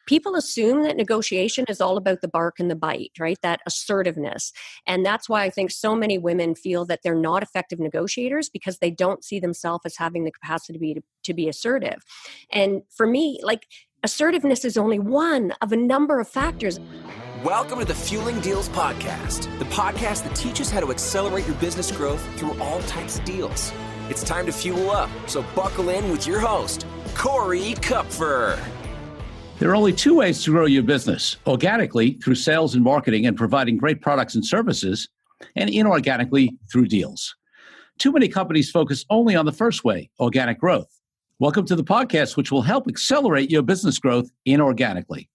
people assume that negotiation is all about the bark and the bite, right? That assertiveness. And that's why I think so many women feel that they're not effective negotiators because they don't see themselves as having the capacity to be assertive. And for me, like, assertiveness is only one of a number of factors. Welcome to the Fueling Deals Podcast, the podcast that teaches how to accelerate your business growth through all types of deals. It's time to fuel up, so buckle in with your host, Corey Kupfer. There are only two ways to grow your business: organically through sales and marketing and providing great products and services, and inorganically through deals. Too many companies focus only on the first way, organic growth. Welcome to the podcast, which will help accelerate your business growth inorganically.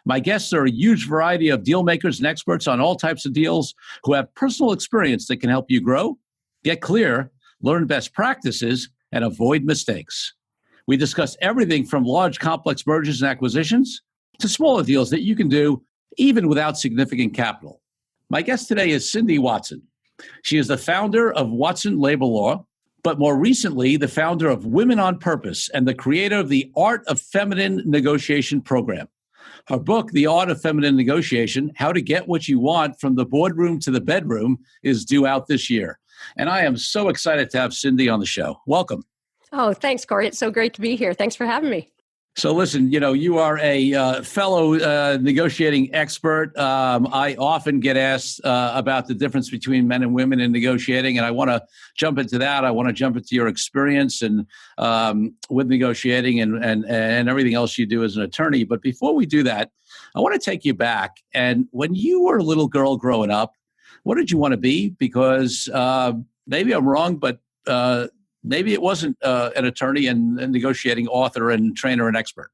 My guests are a huge variety of deal makers and experts on all types of deals who have personal experience that can help you grow, get clear, learn best practices, and avoid mistakes. We discuss everything from large, complex mergers and acquisitions to smaller deals that you can do even without significant capital. My guest today is Cindy Watson. She is the founder of Watson Labor Law, but more recently, the founder of Women on Purpose and the creator of the Art of Feminine Negotiation program. Her book, The Art of Feminine Negotiation, How to Get What You Want from the Boardroom to the Bedroom, is due out this year. And I am so excited to have Cindy on the show. Welcome. Oh, thanks, Corey. It's so great to be here. Thanks for having me. So listen, you are a fellow negotiating expert. I often get asked about the difference between men and women in negotiating, and I want to jump into that. I want to jump into your experience and with negotiating and everything else you do as an attorney. But before we do that, I want to take you back. And when you were a little girl growing up, what did you want to be? Because maybe I'm wrong, but maybe it wasn't an attorney and negotiating author and trainer and expert.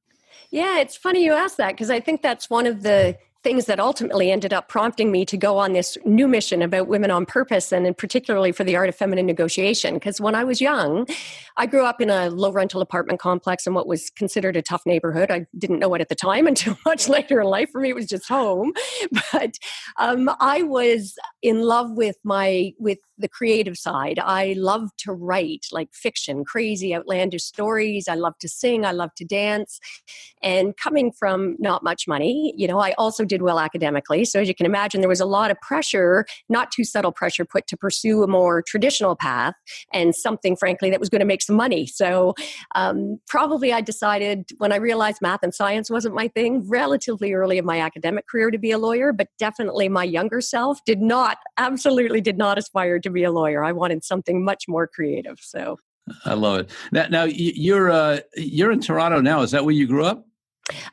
Yeah, it's funny you ask that because I think that's one of the things that ultimately ended up prompting me to go on this new mission about women on purpose, and in particularly for the art of feminine negotiation. Because when I was young, I grew up in a low rental apartment complex in what was considered a tough neighborhood. I didn't know it at the time until much later in life. For me, it was just home. But I was in love with the creative side. I loved to write, like fiction, crazy, outlandish stories. I loved to sing. I loved to dance. And coming from not much money, I also did well academically. So as you can imagine, there was a lot of pressure, not too subtle pressure, put to pursue a more traditional path and something, frankly, that was going to make some money. So probably I decided when I realized math and science wasn't my thing, relatively early in my academic career to be a lawyer, but definitely my younger self absolutely did not aspire to be a lawyer. I wanted something much more creative. So I love it. Now you're in Toronto now. Is that where you grew up?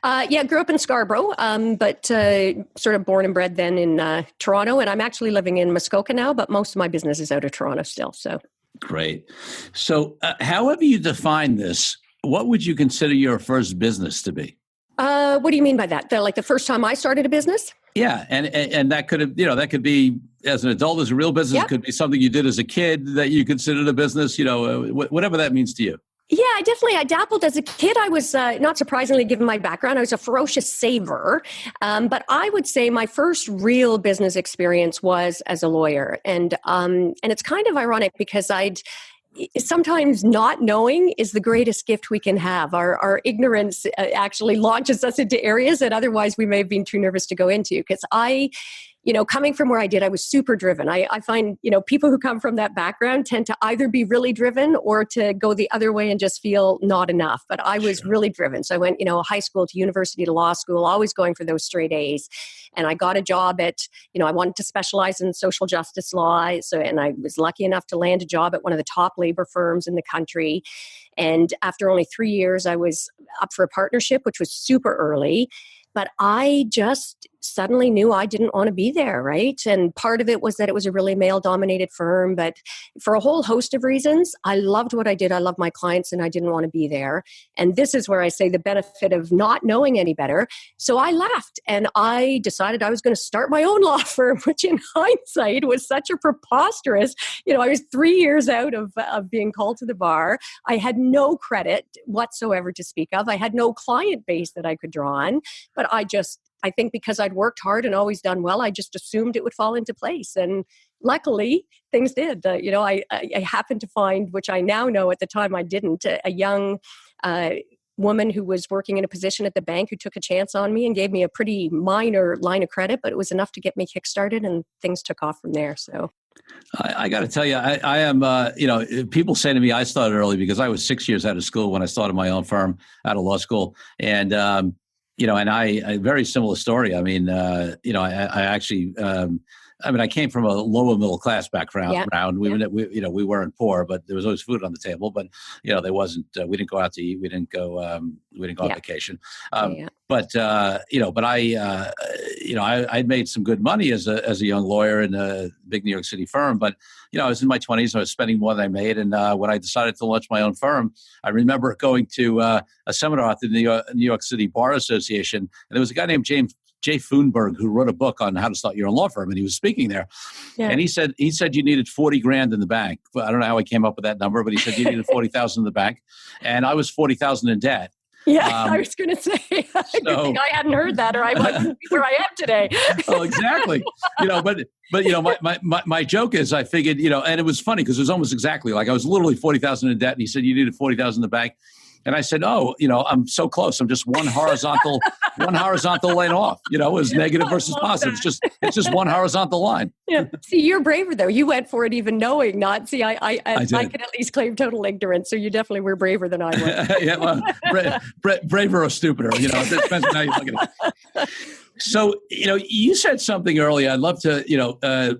Yeah, grew up in Scarborough, but sort of born and bred then in Toronto. And I'm actually living in Muskoka now, but most of my business is out of Toronto still. So great. So however you define this, what would you consider your first business to be? What do you mean by that? Like the first time I started a business? Yeah, and that could have, that could be as an adult, as a real business. Yep. It could be something you did as a kid that you considered a business. Whatever that means to you. Yeah, I dabbled as a kid. I was, not surprisingly, given my background, I was a ferocious saver. But I would say my first real business experience was as a lawyer. And it's kind of ironic because sometimes not knowing is the greatest gift we can have. Our ignorance actually launches us into areas that otherwise we may have been too nervous to go into. Because coming from where I did, I was super driven. I find, people who come from that background tend to either be really driven or to go the other way and just feel not enough. But I was really driven. So I went, high school to university to law school, always going for those straight A's. And I got a job at, I wanted to specialize in social justice law. And I was lucky enough to land a job at one of the top labor firms in the country. And after only 3 years, I was up for a partnership, which was super early. But I just suddenly knew I didn't want to be there, right? And part of it was that it was a really male-dominated firm, but for a whole host of reasons, I loved what I did. I loved my clients, and I didn't want to be there. And this is where I say the benefit of not knowing any better. So I left, and I decided I was going to start my own law firm, which in hindsight was such a preposterous, I was 3 years out of being called to the bar. I had no credit whatsoever to speak of. I had no client base that I could draw on, but I think because I'd worked hard and always done well, I just assumed it would fall into place. And luckily, things did. I happened to find, which I now know at the time I didn't, a young woman who was working in a position at the bank who took a chance on me and gave me a pretty minor line of credit, but it was enough to get me kickstarted, and things took off from there. So I got to tell you, I am, people say to me, I started early because I was 6 years out of school when I started my own firm out of law school. And, and I very similar story. I mean, I actually, I came from a lower middle class background. Yeah. We weren't poor, but there was always food on the table. But there wasn't. We didn't go out to eat. We didn't go. We didn't go on vacation. But I made some good money as a young lawyer in a big New York City firm. But I was in my 20s. I was spending more than I made. And when I decided to launch my own firm, I remember going to a seminar at the New York City Bar Association, and there was a guy named Jay Foonberg, who wrote a book on how to start your own law firm, and he was speaking there. Yeah. And he said you needed $40,000 in the bank. I don't know how he came up with that number, but he said you needed $40,000 in the bank, and I was $40,000 in debt. Yeah, I was going to say, I think I hadn't heard that, or I wouldn't be where I am today. Oh, exactly. But my joke is, I figured, and it was funny because it was almost exactly like I was literally $40,000 in debt, and he said you needed $40,000 in the bank. And I said, I'm so close. I'm just one horizontal line off. It was negative versus positive. It's just one horizontal line. Yeah. See, you're braver though. You went for it even knowing not. See, I can at least claim total ignorance. So you definitely were braver than I was. Yeah, well, braver or stupider. It depends on how you look at it. So, you said something earlier. I'd love to,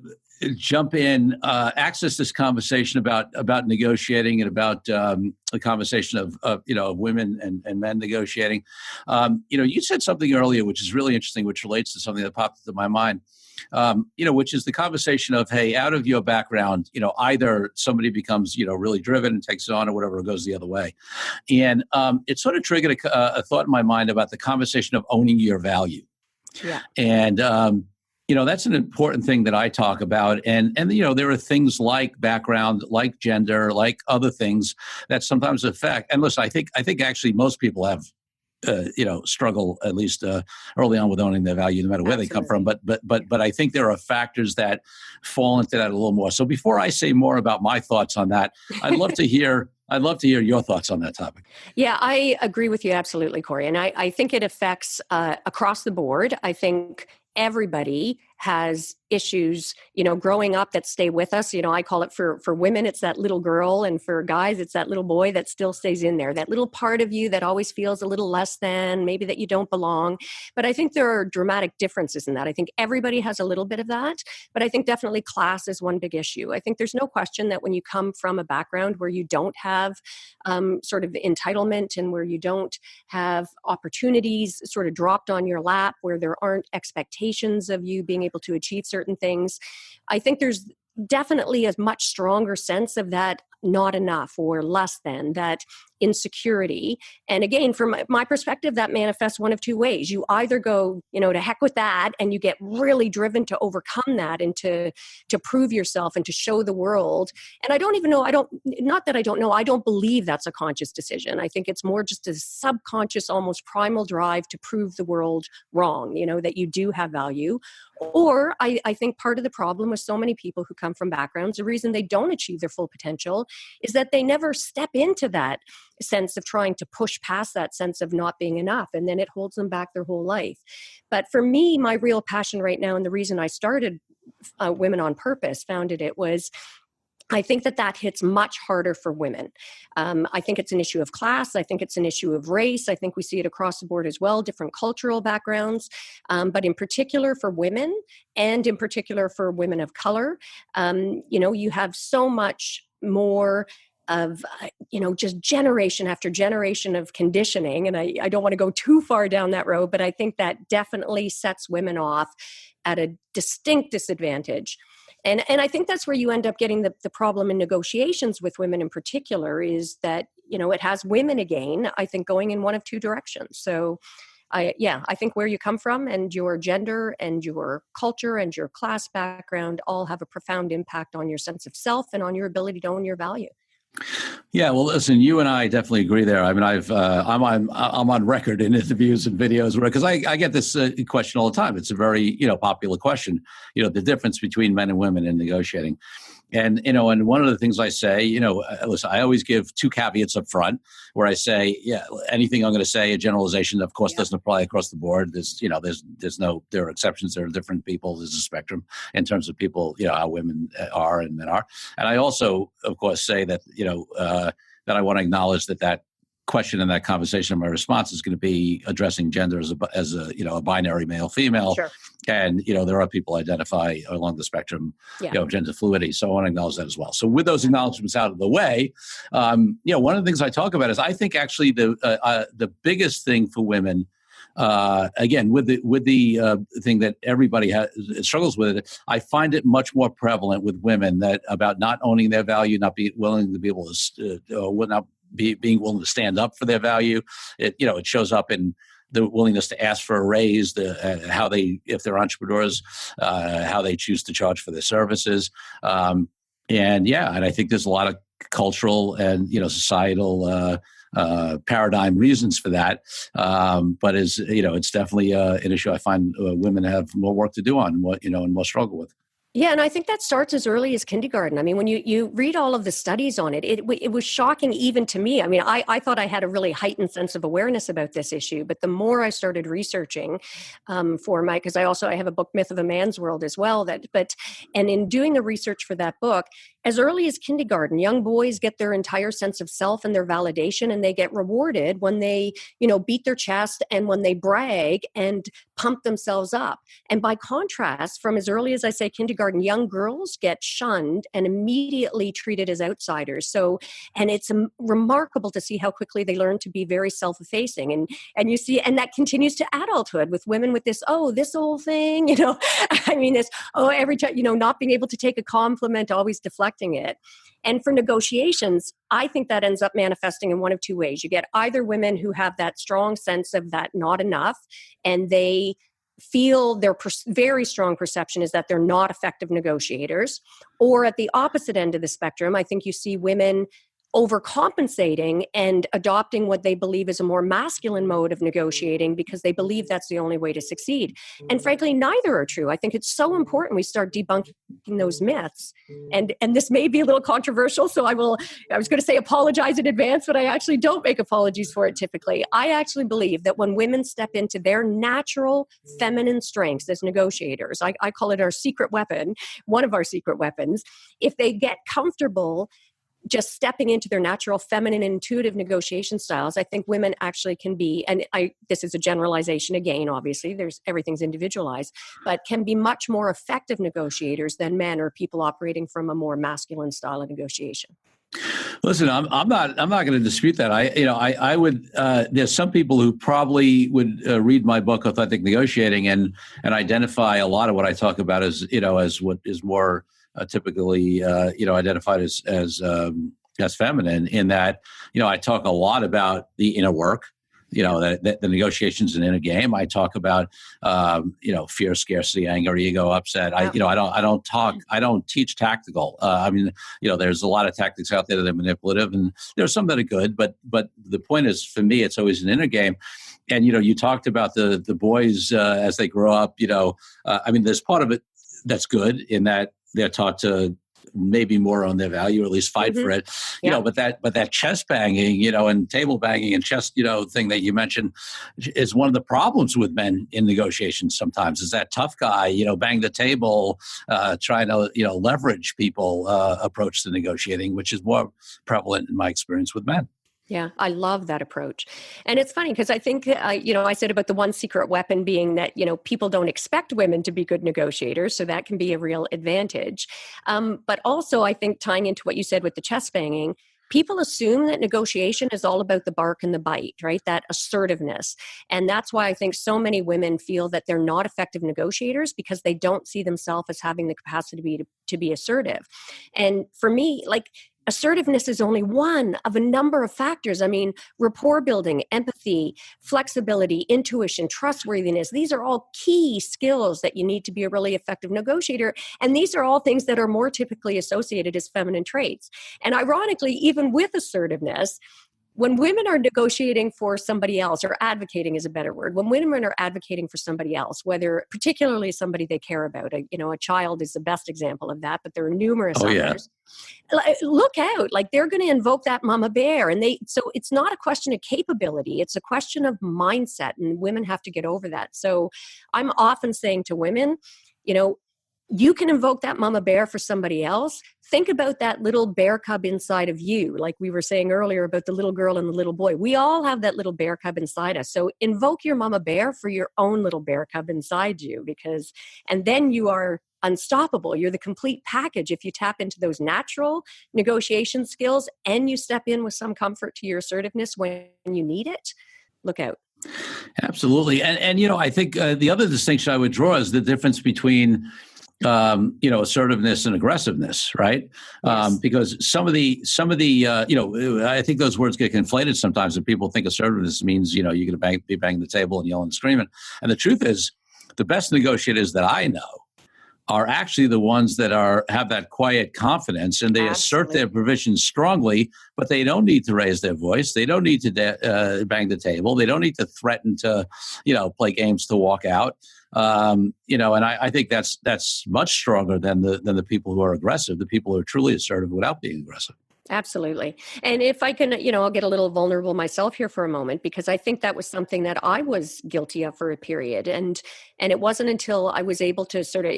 jump in, access this conversation about negotiating and about the conversation of women and men negotiating. You said something earlier, which is really interesting, which relates to something that popped into my mind, which is the conversation of, hey, out of your background, either somebody becomes, really driven and takes it on or whatever, it goes the other way. And it sort of triggered a thought in my mind about the conversation of owning your value. Yeah. And, that's an important thing that I talk about. And there are things like background, like gender, like other things that sometimes affect. And listen, I think actually most people have, struggle at least early on with owning their value, no matter where Absolutely. They come from. But I think there are factors that fall into that a little more. So before I say more about my thoughts on that, I'd love to hear your thoughts on that topic. Yeah, I agree with you absolutely, Corey. And I think it affects across the board. I think everybody has issues, growing up that stay with us. I call it for women, it's that little girl. And for guys, it's that little boy that still stays in there, that little part of you that always feels a little less than, maybe that you don't belong. But I think there are dramatic differences in that. I think everybody has a little bit of that. But I think definitely class is one big issue. I think there's no question that when you come from a background where you don't have sort of entitlement and where you don't have opportunities sort of dropped on your lap, where there aren't expectations of you being able to achieve certain things, I think there's definitely a much stronger sense of that not enough or less than, that insecurity. And again, from my perspective, that manifests one of two ways. You either go, to heck with that, and you get really driven to overcome that and to prove yourself and to show the world. And I don't even know, I don't believe that's a conscious decision. I think it's more just a subconscious, almost primal drive to prove the world wrong, that you do have value. Or I think part of the problem with so many people who come from backgrounds, the reason they don't achieve their full potential is that they never step into that sense of trying to push past that sense of not being enough. And then it holds them back their whole life. But for me, my real passion right now, and the reason I started Women on Purpose, founded it, was I think that hits much harder for women. I think it's an issue of class. I think it's an issue of race. I think we see it across the board as well, different cultural backgrounds. But in particular for women, and in particular for women of color, you have so much more of, just generation after generation of conditioning. And I don't want to go too far down that road, but I think that definitely sets women off at a distinct disadvantage. And I think that's where you end up getting the problem in negotiations with women in particular, is that, it has women again, I think, going in one of two directions. So I think where you come from and your gender and your culture and your class background all have a profound impact on your sense of self and on your ability to own your value. Yeah, well, listen, you and I definitely agree there. I mean, I'm on record in interviews and videos because I get this question all the time. It's a very popular question. The difference between men and women in negotiating, And, and one of the things I say, listen, I always give two caveats up front where I say, yeah, anything I'm going to say, a generalization, of course, doesn't apply across the board. There are exceptions. There are different people. There's a spectrum in terms of people, how women are and men are. And I also, of course, say that, that I want to acknowledge that question in that conversation, my response is going to be addressing gender as a binary male female. Sure. And there are people identify along the spectrum, gender fluidity. So I want to acknowledge that as well. So with those acknowledgments out of the way, one of the things I talk about is I think actually the biggest thing for women, again, with the thing that everybody struggles with, I find it much more prevalent with women about not owning their value, not being willing to be able to, being willing to stand up for their value. It shows up in the willingness to ask for a raise, if they're entrepreneurs, how they choose to charge for their services. And I think there's a lot of cultural and, societal paradigm reasons for that. But it's definitely an issue I find women have more work to do on, and more struggle with. Yeah, and I think that starts as early as kindergarten. I mean, when you read all of the studies on it, it was shocking even to me. I mean, I thought I had a really heightened sense of awareness about this issue, but the more I started researching because I have a book, Myth of a Man's World, as well. And in doing the research for that book, as early as kindergarten, young boys get their entire sense of self and their validation, and they get rewarded when they, beat their chest and when they brag and pump themselves up. And by contrast, from as early as I say kindergarten, young girls get shunned and immediately treated as outsiders. And it's remarkable to see how quickly they learn to be very self-effacing. And you see, and that continues to adulthood with women with this old thing, I mean, every time, not being able to take a compliment, always deflecting it. And for negotiations, I think that ends up manifesting in one of two ways. You get either women who have that strong sense of that not enough, and they feel their very strong perception is that they're not effective negotiators. Or at the opposite end of the spectrum, I think you see women overcompensating and adopting what they believe is a more masculine mode of negotiating because they believe that's the only way to succeed. And frankly, neither are true. I think it's so important we start debunking those myths. And this may be a little controversial, so I was going to say apologize in advance, but I actually don't make apologies for it typically. I actually believe that when women step into their natural feminine strengths as negotiators, I call it our secret weapon, one of our secret weapons, if they get comfortable just stepping into their natural feminine intuitive negotiation styles, I think women actually can be, and this is a generalization again, obviously, everything's individualized, but can be much more effective negotiators than men or people operating from a more masculine style of negotiation. Listen, I'm not going to dispute that. I would. There's some people who probably would read my book, Authentic Negotiating, and identify a lot of what I talk about as what is more typically, identified as feminine, in that, I talk a lot about the inner work, that the negotiations an inner game. I talk about, fear, scarcity, anger, ego, upset. I don't teach tactical. There's a lot of tactics out there that are manipulative, and there's some that are good, but the point is, for me, it's always an inner game. And, you talked about the boys as they grow up, there's part of it that's good in that they're taught to maybe more on their value, or at least fight for it, but that chest banging, and table banging and chest, thing that you mentioned is one of the problems with men in negotiations sometimes, is that tough guy, bang the table, trying to, leverage people approach to negotiating, which is more prevalent in my experience with men. Yeah, I love that approach. And it's funny because I think, I said about the one secret weapon being that, people don't expect women to be good negotiators. So that can be a real advantage. But also, I think tying into what you said with the chest banging, people assume that negotiation is all about the bark and the bite, right? That assertiveness. And that's why I think so many women feel that they're not effective negotiators, because they don't see themselves as having the capacity to be assertive. And for me, assertiveness is only one of a number of factors. I mean, rapport building, empathy, flexibility, intuition, trustworthiness. These are all key skills that you need to be a really effective negotiator. And these are all things that are more typically associated as feminine traits. And ironically, even with assertiveness, when women are negotiating for somebody else, or advocating is a better word, when women are advocating for somebody else, whether particularly somebody they care about, a child is the best example of that, but there are numerous Oh, yeah. others. Look out, like they're going to invoke that mama bear. So it's not a question of capability. It's a question of mindset, and women have to get over that. So I'm often saying to women, you can invoke that mama bear for somebody else. Think about that little bear cub inside of you. Like we were saying earlier about the little girl and the little boy. We all have that little bear cub inside us. So invoke your mama bear for your own little bear cub inside you, and then you are unstoppable. You're the complete package. If you tap into those natural negotiation skills and you step in with some comfort to your assertiveness when you need it, look out. Absolutely. And I think the other distinction I would draw is the difference between assertiveness and aggressiveness, right? Yes. Because some of the, I think those words get conflated sometimes, and people think assertiveness means, you're going to be banging the table and yelling and screaming. And the truth is, the best negotiators that I know are actually the ones that have that quiet confidence, and they assert their provisions strongly, but they don't need to raise their voice. They don't need to bang the table. They don't need to threaten to, play games to walk out. And I think that's much stronger than the people who are aggressive, the people who are truly assertive without being aggressive. Absolutely. And if I can, I'll get a little vulnerable myself here for a moment, because I think that was something that I was guilty of for a period. And it wasn't until I was able to sort of,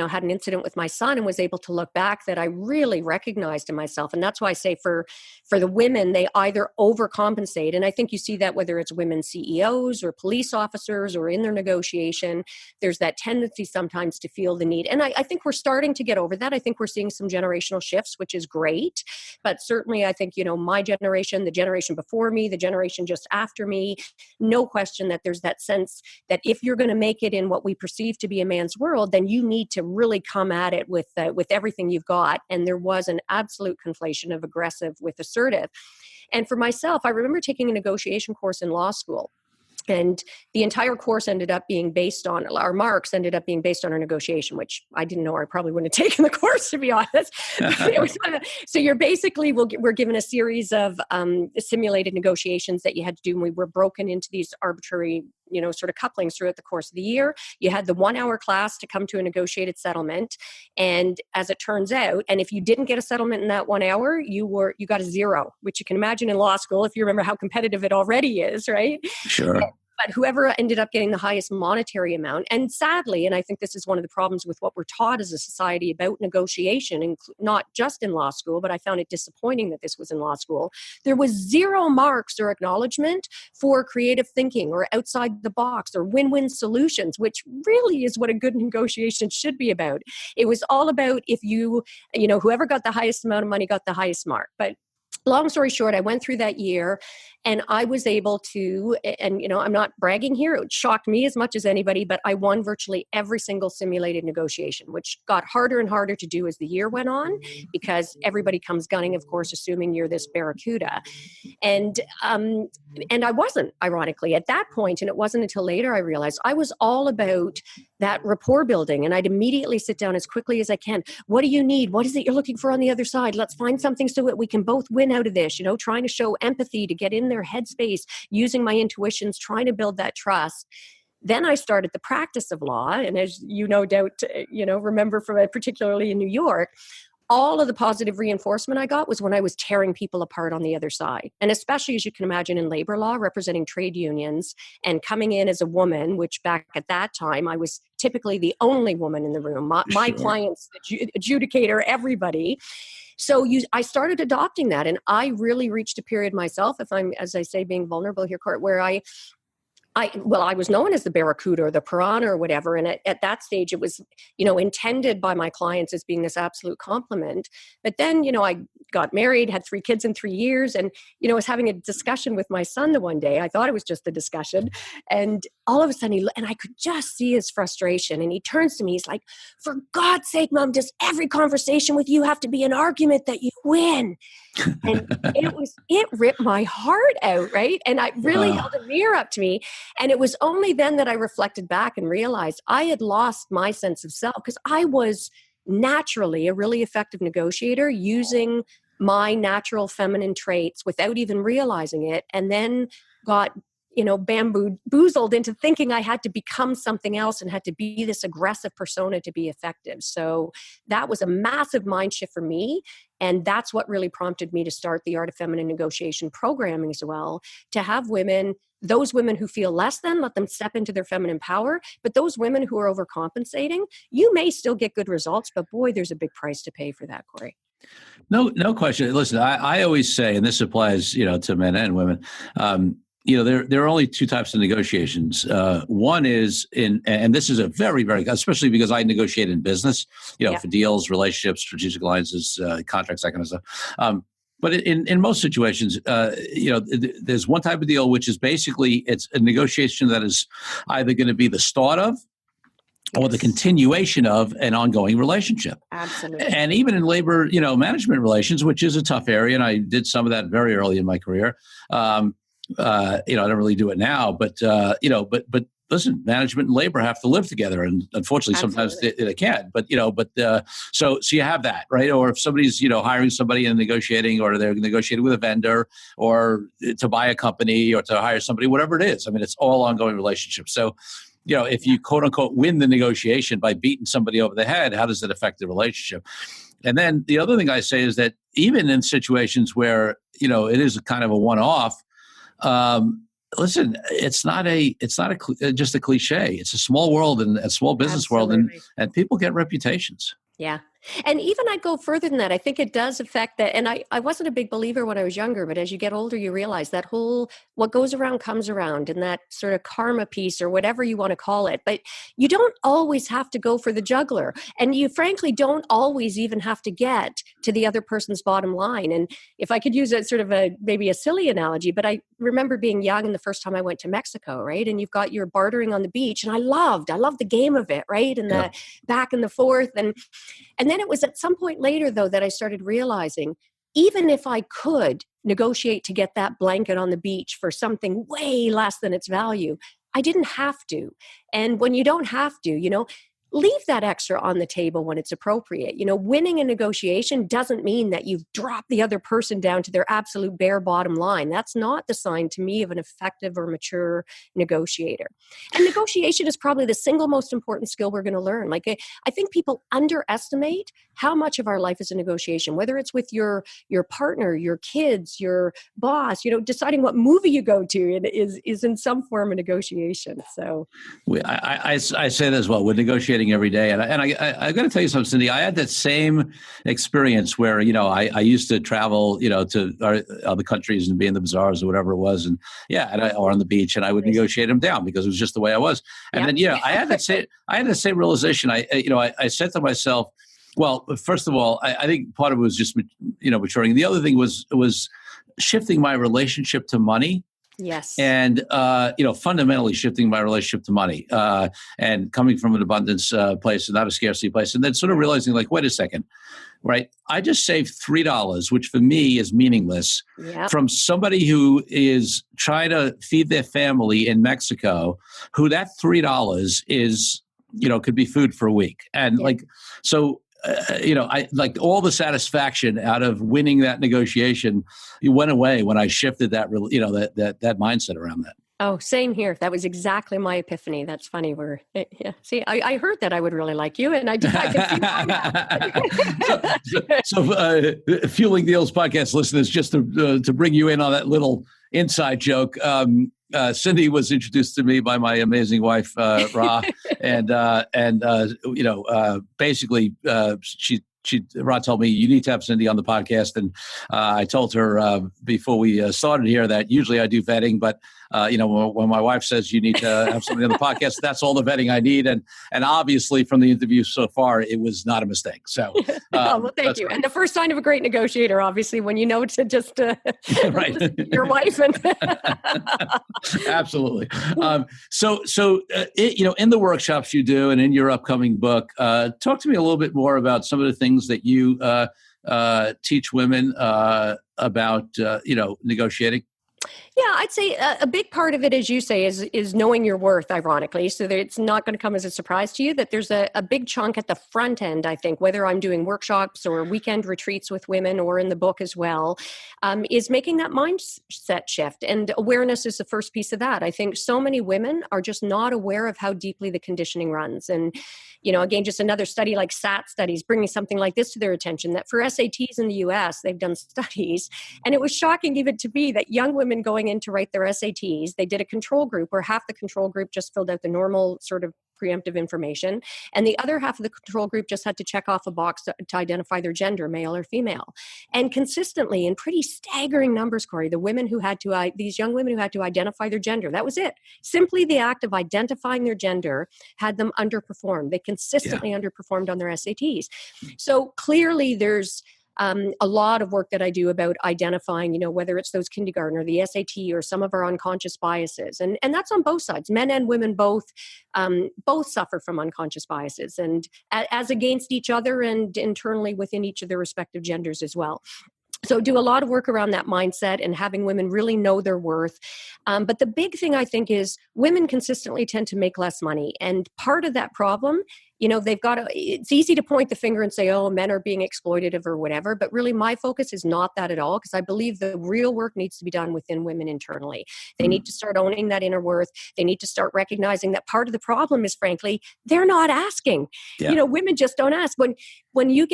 had an incident with my son and was able to look back that I really recognized in myself. And that's why I say for the women, they either overcompensate. And I think you see that whether it's women CEOs or police officers or in their negotiation, there's that tendency sometimes to feel the need. And I think we're starting to get over that. I think we're seeing some generational shifts, which is great. But certainly, I think, my generation, the generation before me, the generation just after me, no question that there's that sense that if you're going to make it in what we perceive to be a man's world, then you need to really come at it with everything you've got. And there was an absolute conflation of aggressive with assertive. And for myself, I remember taking a negotiation course in law school. And the entire course ended up being based on, our marks ended up being based on our negotiation, which I didn't know, I probably wouldn't have taken the course, to be honest. So you're basically, we're given a series of simulated negotiations that you had to do, and we were broken into these arbitrary, sort of couplings throughout the course of the year. You had the 1 hour class to come to a negotiated settlement. And as it turns out, and if you didn't get a settlement in that 1 hour, you got a 0, which you can imagine in law school, if you remember how competitive it already is, right? Sure. But whoever ended up getting the highest monetary amount, and sadly, and I think this is one of the problems with what we're taught as a society about negotiation, and not just in law school, but I found it disappointing that this was in law school, there was 0 marks or acknowledgement for creative thinking or outside the box or win-win solutions, which really is what a good negotiation should be about. It was all about if whoever got the highest amount of money got the highest mark. But long story short, I went through that year and I was able to, and I'm not bragging here, it shocked me as much as anybody, but I won virtually every single simulated negotiation, which got harder and harder to do as the year went on, because everybody comes gunning, of course, assuming you're this barracuda. And I wasn't, ironically, at that point, and it wasn't until later I realized I was all about that rapport building, and I'd immediately sit down as quickly as I can. What do you need? What is it you're looking for on the other side? Let's find something so that we can both win out of this, trying to show empathy, to get in their headspace, using my intuitions, trying to build that trust. Then I started the practice of law. And as you no doubt, remember from particularly in New York, all of the positive reinforcement I got was when I was tearing people apart on the other side. And especially, as you can imagine, in labor law, representing trade unions and coming in as a woman, which back at that time, I was typically the only woman in the room. My clients, adjudicator, everybody. So I started adopting that. And I really reached a period myself, if I'm, as I say, being vulnerable here, Court, where I was known as the barracuda or the piranha or whatever. And at that stage, it was, intended by my clients as being this absolute compliment. But then, I got married, had 3 kids in 3 years, and, was having a discussion with my son the one day. I thought it was just a discussion. And all of a sudden, and I could just see his frustration. And he turns to me, he's like, "For God's sake, Mom, does every conversation with you have to be an argument that you win?" And it ripped my heart out, right? And I really held a mirror up to me. And it was only then that I reflected back and realized I had lost my sense of self, because I was naturally a really effective negotiator using my natural feminine traits without even realizing it, and then got bamboozled into thinking I had to become something else and had to be this aggressive persona to be effective. So that was a massive mind shift for me. And that's what really prompted me to start the Art of Feminine Negotiation programming as well, to have women, those women who feel less than, let them step into their feminine power. But those women who are overcompensating, you may still get good results, but boy, there's a big price to pay for that, Corey. No question. Listen, I always say, and this applies, to men and women, there are only two types of negotiations. One is and this is a very, very, especially because I negotiate in business, for deals, relationships, strategic alliances, contracts, that kind of stuff. But in most situations, there's one type of deal, which is basically, it's a negotiation that is either going to be the start of or the continuation of an ongoing relationship. Absolutely. And even in labor, management relations, which is a tough area, and I did some of that very early in my career. I don't really do it now, but listen, management and labor have to live together, and unfortunately, sometimes they can't. But so you have that, right? Or if somebody's hiring somebody and negotiating, or they're negotiating with a vendor, or to buy a company, or to hire somebody, whatever it is. I mean, it's all ongoing relationships. So, if you quote unquote win the negotiation by beating somebody over the head, how does it affect the relationship? And then the other thing I say is that even in situations where it is kind of a one-off. Listen, it's not just a cliche. It's a small world and a small business world, and people get reputations. Yeah. And even I'd go further than that. I think it does affect that. And I wasn't a big believer when I was younger, but as you get older, you realize that whole, what goes around comes around, and that sort of karma piece, or whatever you want to call it. But you don't always have to go for the juggler. And you frankly don't always even have to get to the other person's bottom line. And if I could use a sort of maybe a silly analogy, but I remember being young and the first time I went to Mexico, right? And you've got your bartering on the beach, and I loved the game of it, right? And the back and the forth. And then it was at some point later, though, that I started realizing, even if I could negotiate to get that blanket on the beach for something way less than its value, I didn't have to. And when you don't have to, leave that extra on the table when it's appropriate. Winning a negotiation doesn't mean that you've dropped the other person down to their absolute bare bottom line. That's not the sign to me of an effective or mature negotiator. And negotiation is probably the single most important skill we're going to learn. Like, I think people underestimate how much of our life is a negotiation, whether it's with your partner, your kids, your boss, deciding what movie you go to is in some form of negotiation. So I say that as well. We're negotiating every day. And I got to tell you something, Cindy. I had that same experience where, I used to travel, to other countries and be in the bazaars or whatever it was. And or on the beach, and I would negotiate them down because it was just the way I was. And then, I had that same realization. I said to myself, well, first of all, I think part of it was just, maturing. The other thing was shifting my relationship to money. Yes. And, fundamentally shifting my relationship to money, and coming from an abundance place and not a scarcity place. And then sort of realizing, like, wait a second, right? I just saved $3, which for me is meaningless, from somebody who is trying to feed their family in Mexico, who that $3 is, could be food for a week. And I like all the satisfaction out of winning that negotiation. It went away when I shifted that mindset around that. Oh, same here. That was exactly my epiphany. That's funny. See, I heard that I would really like you, and I can see why. So, Fueling Deals podcast listeners, just to bring you in on that little inside joke. Cindy was introduced to me by my amazing wife, Ra, and basically, Ra told me, you need to have Cindy on the podcast. And I told her before we started here that usually I do vetting, but when my wife says you need to have somebody on the podcast, that's all the vetting I need. And obviously from the interview so far, it was not a mistake. So, well, thank you. Great. And the first sign of a great negotiator, obviously, when you know to just right. your wife. And Absolutely. In the workshops you do and in your upcoming book, talk to me a little bit more about some of the things that you teach women about, negotiating. Yeah, I'd say a big part of it, as you say, is knowing your worth, ironically, so that it's not going to come as a surprise to you that there's a big chunk at the front end, I think, whether I'm doing workshops or weekend retreats with women or in the book as well, is making that mindset shift. And awareness is the first piece of that. I think so many women are just not aware of how deeply the conditioning runs. And, again, just another study like SAT studies, bringing something like this to their attention, that for SATs in the US, they've done studies, and it was shocking even to me that young women going in to write their SATs, they did a control group where half the control group just filled out the normal sort of preemptive information, and the other half of the control group just had to check off a box to identify their gender, male or female. And consistently, in pretty staggering numbers, Corey, the women who had to, these young women who had to identify their gender, that was it. Simply the act of identifying their gender had them underperform. They consistently underperformed on their SATs. So clearly there's a lot of work that I do about identifying, whether it's those kindergarten or the SAT or some of our unconscious biases. And that's on both sides. Men and women both suffer from unconscious biases, and as against each other and internally within each of their respective genders as well. So do a lot of work around that mindset and having women really know their worth. But the big thing I think is women consistently tend to make less money. And part of that problem, it's easy to point the finger and say, oh, men are being exploitative or whatever. But really my focus is not that at all, because I believe the real work needs to be done within women internally. They need to start owning that inner worth. They need to start recognizing that part of the problem is, frankly, they're not asking. Women just don't ask. When you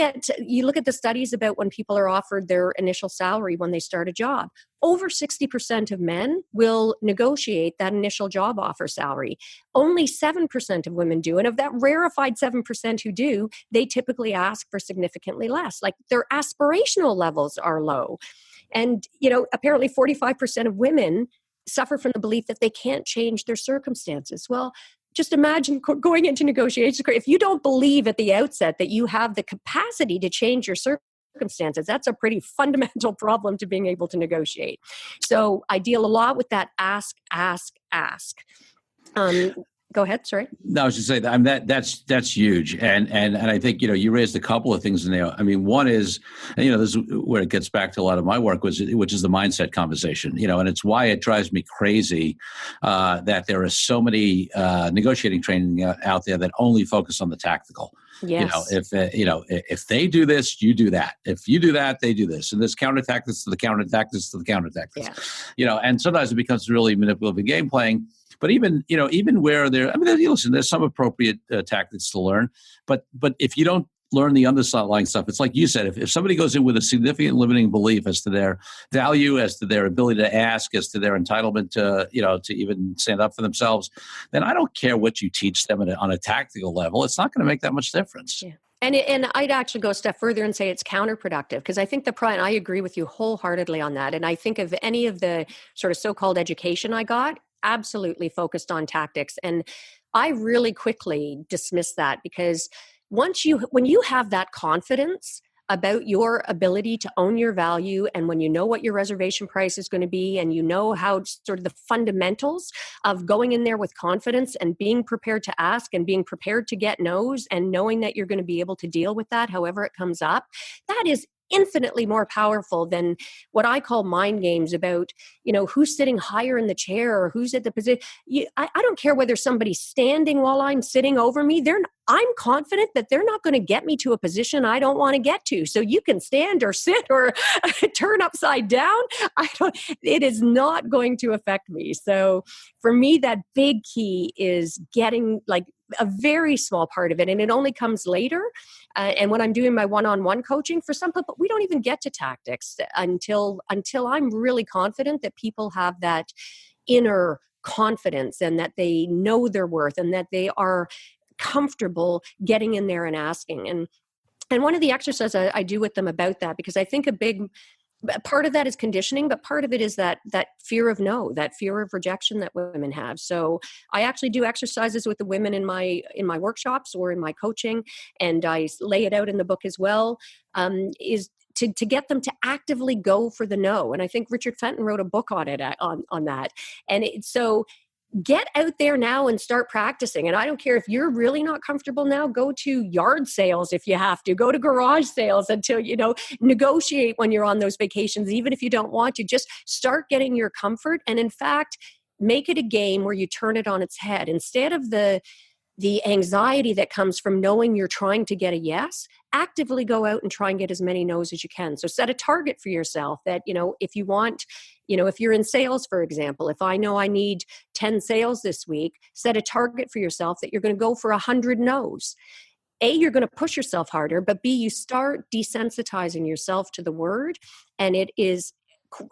look at the studies about when people are offered their initial salary when they start a job, over 60% of men will negotiate that initial job offer salary. Only 7% of women do. And of that rarefied 7% who do, they typically ask for significantly less. Like their aspirational levels are low. And, apparently 45% of women suffer from the belief that they can't change their circumstances. Well, just imagine going into negotiations. If you don't believe at the outset that you have the capacity to change your circumstances, that's a pretty fundamental problem to being able to negotiate. So I deal a lot with that ask. Go ahead. Sorry. No, I was just saying that's huge, and I think you raised a couple of things in there. I mean, one is, this is where it gets back to a lot of my work, which is the mindset conversation. And it's why it drives me crazy that there are so many negotiating training out there that only focus on the tactical. Yes. If they do this, you do that. If you do that, they do this. And there's counter tactics to the counter tactics to the counter tactics. Yeah. And sometimes it becomes really manipulative game playing. But even where there's some appropriate tactics to learn. But if you don't learn the underlying stuff, it's like you said, if somebody goes in with a significant limiting belief as to their value, as to their ability to ask, as to their entitlement to even stand up for themselves, then I don't care what you teach them on a tactical level. It's not going to make that much difference. Yeah. And I'd actually go a step further and say it's counterproductive, because I think and I agree with you wholeheartedly on that. And I think of any of the sort of so-called education I got, absolutely focused on tactics. And I really quickly dismissed that, because when you have that confidence about your ability to own your value, and when you know what your reservation price is going to be, and you know how sort of the fundamentals of going in there with confidence and being prepared to ask and being prepared to get no's and knowing that you're going to be able to deal with that however it comes up, that is infinitely more powerful than what I call mind games about, who's sitting higher in the chair or who's at the position. I don't care whether somebody's standing while I'm sitting over me. I'm confident that they're not going to get me to a position I don't want to get to. So you can stand or sit or turn upside down. It is not going to affect me. So for me, that big key is getting a very small part of it. And it only comes later. And when I'm doing my one-on-one coaching, for some people, we don't even get to tactics until I'm really confident that people have that inner confidence and that they know their worth and that they are comfortable getting in there and asking. And one of the exercises I do with them about that, because I think a big part of that is conditioning, but part of it is that fear of no, that fear of rejection that women have. So I actually do exercises with the women in my workshops or in my coaching, and I lay it out in the book as well, is to get them to actively go for the no. And I think Richard Fenton wrote a book on it, on that. And so get out there now and start practicing. And I don't care if you're really not comfortable now, go to yard sales if you have to, go to garage sales until, negotiate when you're on those vacations, even if you don't want to. Just start getting your comfort. And in fact, make it a game where you turn it on its head. Instead of the anxiety that comes from knowing you're trying to get a yes, actively go out and try and get as many no's as you can. So set a target for yourself that, if you want, if you're in sales, for example, if I know I need 10 sales this week, set a target for yourself that you're going to go for 100 no's. A, you're going to push yourself harder, but B, you start desensitizing yourself to the word. And it is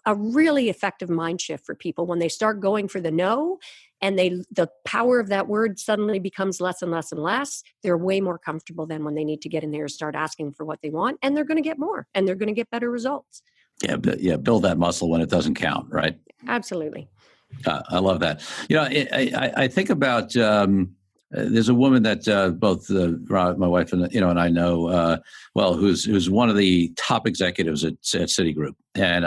a really effective mind shift for people when they start going for the no, and the power of that word suddenly becomes less and less and less. They're way more comfortable than when they need to get in there and start asking for what they want, and they're going to get more, and they're going to get better results. Yeah, build that muscle when it doesn't count, right? Absolutely. I love that. I think about there's a woman that both my wife and and I know well, who's one of the top executives at Citigroup, and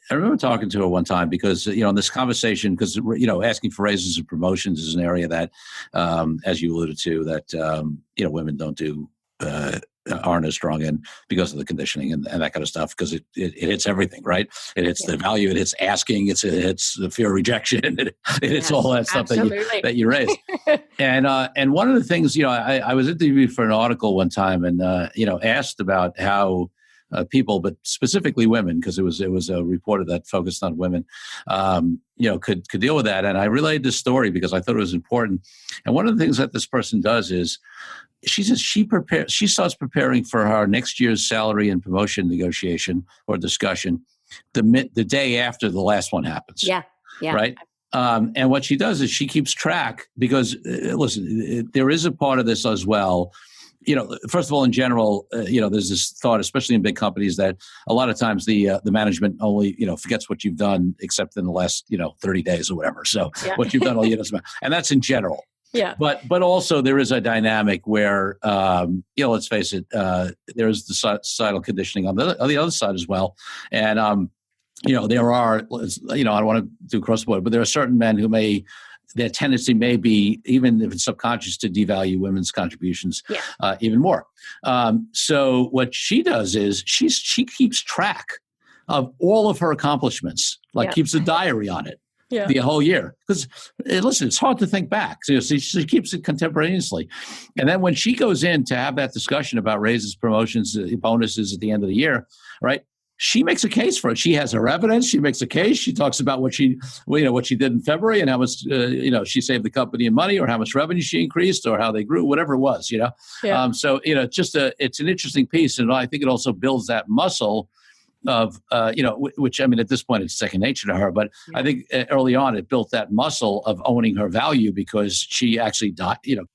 I remember talking to her one time because, in this conversation, because, asking for raises and promotions is an area that, as you alluded to, that, women don't do, aren't as strong in because of the conditioning and that kind of stuff, because it hits everything, right? It hits the value, it hits asking, it hits the fear of rejection, it hits all that stuff that you raise. And one of the things, I was interviewed for an article one time and, asked about how people, but specifically women, because it was a reporter that focused on women, could deal with that. And I relayed this story because I thought it was important. And one of the things that this person does is she says she starts preparing for her next year's salary and promotion negotiation or discussion the day after the last one happens. Yeah. Right. And what she does is she keeps track because, listen, there is a part of this as well. First of all, in general, there's this thought, especially in big companies, that a lot of times the management only, forgets what you've done except in the last, 30 days or whatever. So what you've done all year doesn't matter. And that's in general. Yeah. But also there is a dynamic where, let's face it, there is the societal conditioning on the other side as well. And, there are, I don't want to do cross the board, but there are certain men who their tendency may be, even if it's subconscious, to devalue women's contributions even more. So what she does is she keeps track of all of her accomplishments, keeps a diary on it the whole year. Because, listen, it's hard to think back. So she keeps it contemporaneously. And then when she goes in to have that discussion about raises, promotions, bonuses at the end of the year, right? She makes a case for it. She has her evidence. She makes a case. She talks about what she did in February and how much, she saved the company in money, or how much revenue she increased, or how they grew, whatever it was, So, it's an interesting piece. And I think it also builds that muscle of, which, at this point, it's second nature to her. But I think early on, it built that muscle of owning her value because she actually,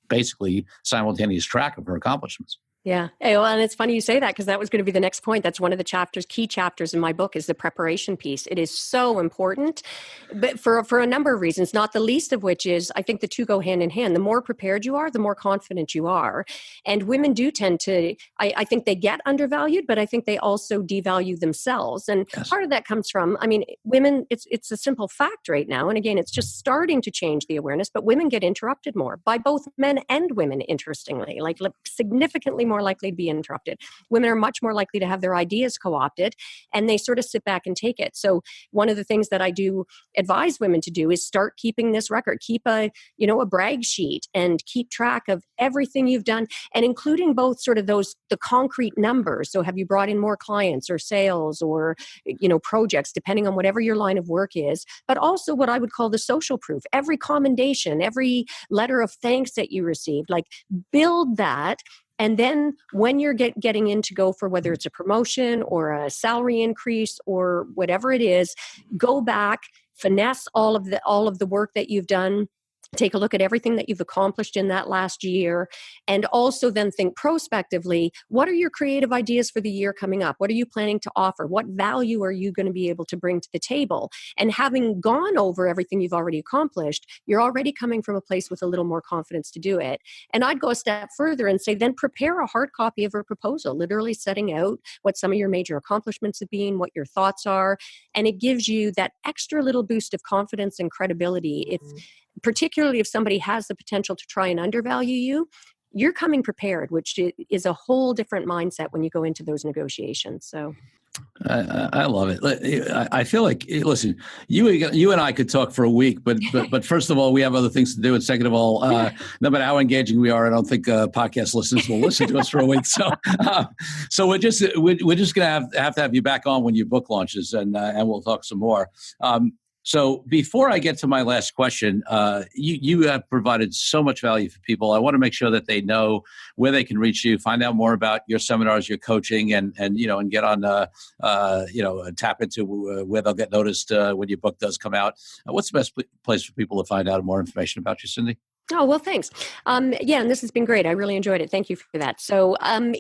basically simultaneous track of her accomplishments. Yeah. Well, and it's funny you say that, because that was going to be the next point. That's one of the key chapters in my book, is the preparation piece. It is so important, but for a number of reasons, not the least of which is I think the two go hand in hand. The more prepared you are, the more confident you are. And women do tend to, I think they get undervalued, but I think they also devalue themselves. And part of that comes from, women, it's a simple fact right now. And again, it's just starting to change the awareness, but women get interrupted more by both men and women, interestingly, significantly more likely to be interrupted. Women are much more likely to have their ideas co-opted, and they sort of sit back and take it. So one of the things that I do advise women to do is start keeping this record, keep a brag sheet, and keep track of everything you've done, and including both sort of the concrete numbers. So have you brought in more clients or sales or, projects, depending on whatever your line of work is, but also what I would call the social proof, every commendation, every letter of thanks that you received, build that. And then when you're getting in to go for whether it's a promotion or a salary increase or whatever it is, go back, finesse all of the work that you've done, Take a look at everything that you've accomplished in that last year, and also then think prospectively, what are your creative ideas for the year coming up? What are you planning to offer? What value are you going to be able to bring to the table? And having gone over everything you've already accomplished, you're already coming from a place with a little more confidence to do it. And I'd go a step further and say, then prepare a hard copy of a proposal, literally setting out what some of your major accomplishments have been, what your thoughts are. And it gives you that extra little boost of confidence and credibility. Particularly if somebody has the potential to try and undervalue you, you're coming prepared, which is a whole different mindset when you go into those negotiations. So I love it. I feel like, listen, you and I could talk for a week, but first of all, we have other things to do. And second of all, no matter how engaging we are, I don't think podcast listeners will listen to us for a week. So we're just going to have you back on when your book launches, and we'll talk some more. So before I get to my last question, you have provided so much value for people. I want to make sure that they know where they can reach you, find out more about your seminars, your coaching, and get on, tap into where they'll get noticed when your book does come out. What's the best place for people to find out more information about you, Cindy? Oh, well, thanks. And this has been great. I really enjoyed it. Thank you for that. So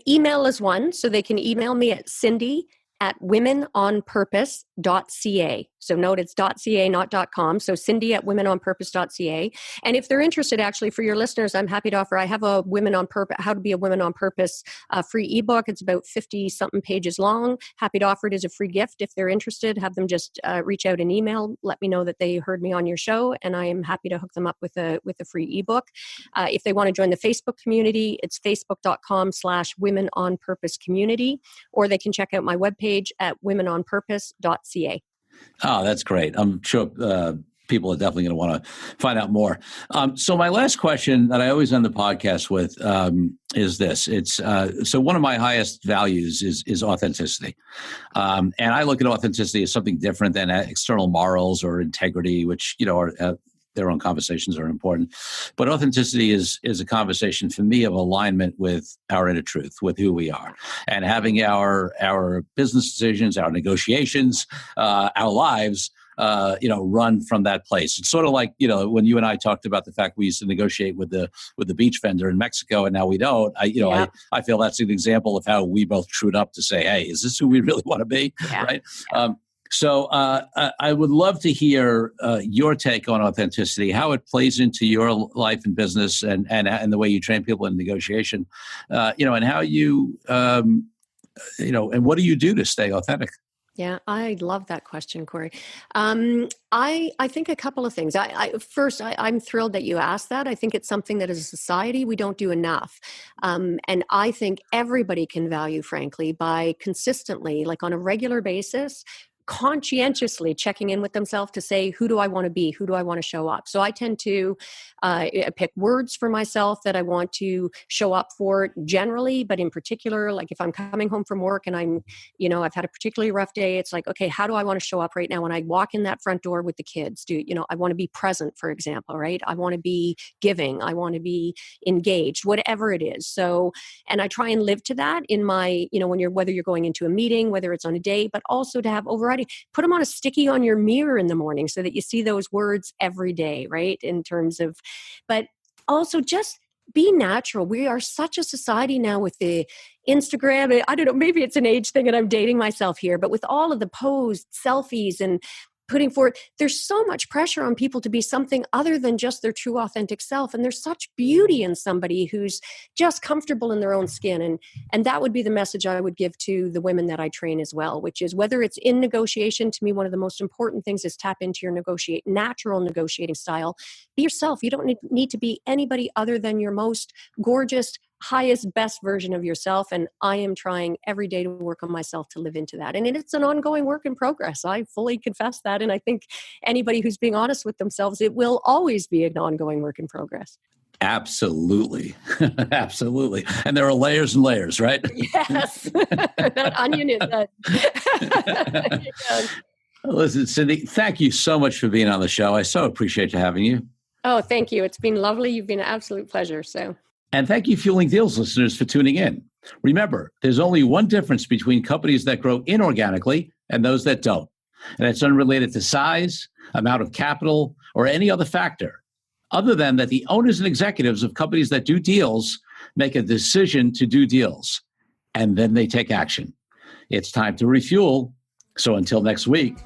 email is one. So they can email me at cindy@womenonpurpose.ca. So note it's .ca, not .com. So cindy@womenonpurpose.ca. And if they're interested, actually, for your listeners, I'm happy to offer, I have a Women on Purpose, How to Be a Women on Purpose free ebook. It's about 50-something pages long. Happy to offer it as a free gift. If they're interested, have them just reach out an email. Let me know that they heard me on your show, and I am happy to hook them up with a free ebook. If they want to join the Facebook community, it's facebook.com/Women on Purpose community, or they can check out my webpage at womenonpurpose.ca. Oh, that's great. I'm sure people are definitely going to want to find out more. So my last question that I always end the podcast with is this. It's so one of my highest values is authenticity. And I look at authenticity as something different than external morals or integrity, which, are their own conversations are important. But authenticity is a conversation for me of alignment with our inner truth, with who we are, and having our business decisions, our negotiations, our lives, run from that place. It's sort of like, when you and I talked about the fact we used to negotiate with the beach vendor in Mexico, and now we don't. I feel that's an example of how we both trued up to say, hey, is this who we really want to be? Yeah. Right. So I would love to hear your take on authenticity, how it plays into your life and business, and the way you train people in negotiation, and how you, and what do you do to stay authentic? Yeah, I love that question, Corey. I think a couple of things. First, I'm thrilled that you asked that. I think it's something that as a society, we don't do enough. And I think everybody can value, frankly, by consistently, like on a regular basis, conscientiously checking in with themselves to say, who do I want to be? Who do I want to show up? So I tend to pick words for myself that I want to show up for generally, but in particular, like if I'm coming home from work and I'm, I've had a particularly rough day, it's like, okay, how do I want to show up right now when I walk in that front door with the kids? I want to be present, for example, right? I want to be giving. I want to be engaged, whatever it is. So, and I try and live to that in my, whether you're going into a meeting, whether it's on a date, but also to have overriding, put them on a sticky on your mirror in the morning so that you see those words every day, right? In terms of, but also just be natural. We are such a society now with the Instagram. I don't know, maybe it's an age thing and I'm dating myself here, but with all of the posed selfies and putting forward, there's so much pressure on people to be something other than just their true authentic self. And there's such beauty in somebody who's just comfortable in their own skin. And that would be the message I would give to the women that I train as well, which is whether it's in negotiation, to me, one of the most important things is tap into your natural negotiating style. Be yourself. You don't need to be anybody other than your most gorgeous, highest, best version of yourself. And I am trying every day to work on myself to live into that. And it's an ongoing work in progress. I fully confess that. And I think anybody who's being honest with themselves, it will always be an ongoing work in progress. Absolutely. Absolutely. And there are layers and layers, right? Yes. That onion is Listen, Cindy, thank you so much for being on the show. I so appreciate having you. Oh, thank you. It's been lovely. You've been an absolute pleasure. And thank you, Fueling Deals listeners, for tuning in. Remember, there's only one difference between companies that grow inorganically and those that don't. And it's unrelated to size, amount of capital, or any other factor. other than that the owners and executives of companies that do deals make a decision to do deals, and then they take action. It's time to refuel. So until next week,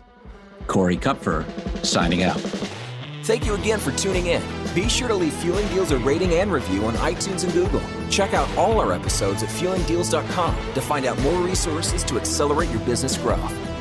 Corey Kupfer signing out. Thank you again for tuning in. Be sure to leave Fueling Deals a rating and review on iTunes and Google. Check out all our episodes at fuelingdeals.com to find out more resources to accelerate your business growth.